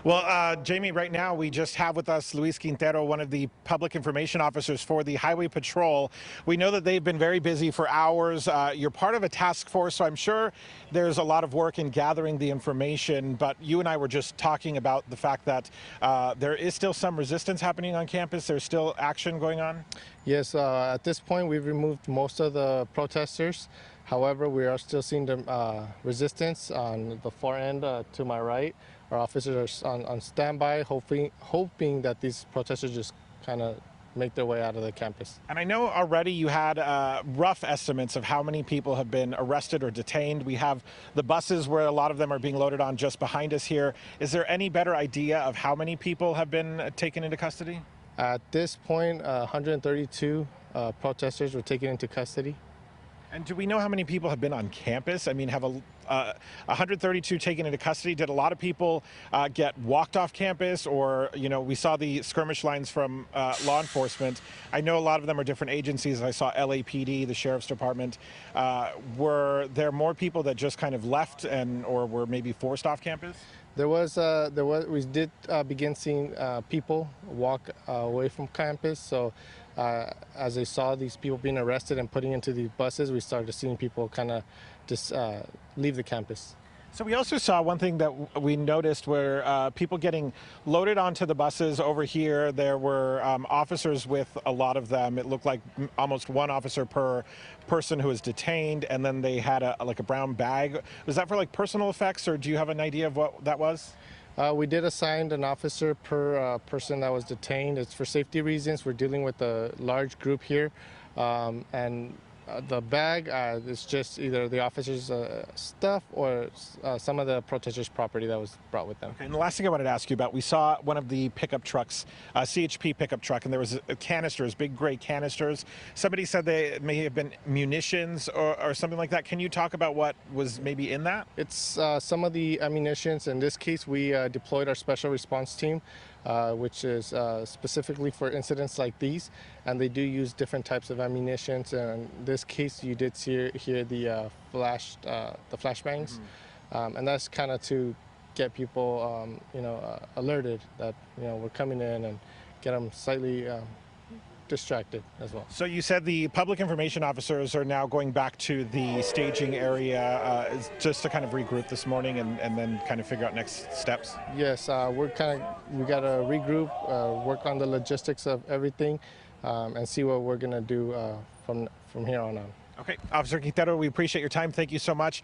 Well, Jamie, right now we just have with us Luis Quintero, one of the public information officers for the Highway Patrol. We know that they've been very busy for hours. You're part of a task force, so I'm sure there's a lot of work in gathering the information, but you and I were just talking about the fact that there is still some resistance happening on campus. There's still action going on? Yes, at this point we've removed most of the protesters. However, we are still seeing the resistance on the far end to my right. Our officers are on standby, hoping that these protesters just kind of make their way out of the campus. And I know already you had rough estimates of how many people have been arrested or detained. We have the buses where a lot of them are being loaded on just behind us here. Is there any better idea of how many people have been taken into custody? At this point, 132 protesters were taken into custody. And do we know how many people have been on campus? I mean, have 132 taken into custody? Did a lot of people get walked off campus? Or, you know, we saw the skirmish lines from law enforcement. I know a lot of them are different agencies. I saw LAPD, the Sheriff's Department. Were there more people that just kind of left or were maybe forced off campus? We did begin seeing people walk away from campus. So as they saw these people being arrested and putting into the buses, we started seeing people kind of just leave the campus. So we also saw one thing that we noticed were people getting loaded onto the buses over here. There were officers with a lot of them. It looked like almost one officer per person who was detained, and then they had like a brown bag. Was that for like personal effects, or do you have an idea of what that was? We did assign an officer per person that was detained. It's for safety reasons. We're dealing with a large group here, and the bag is just either the officer's stuff or some of the protesters' property that was brought with them. Okay, and the last thing I wanted to ask you about, we saw one of the pickup trucks, CHP pickup truck, and there was canisters, big gray canisters. Somebody said they may have been munitions or something like that. Can you talk about what was maybe in that? It's some of the ammunitions. In this case, we deployed our special response team, which is specifically for incidents like these, and they do use different types of ammunitions. And in this case, you did see here the flashbangs, and that's kind of to get people, alerted that we're coming in and get them slightly distracted as well. So you said the public information officers are now going back to the staging area just to kind of regroup this morning and then kind of figure out next steps? Yes, we got to regroup, work on the logistics of everything, and see what we're going to do from here on out. Okay, Officer Quintero, we appreciate your time. Thank you so much.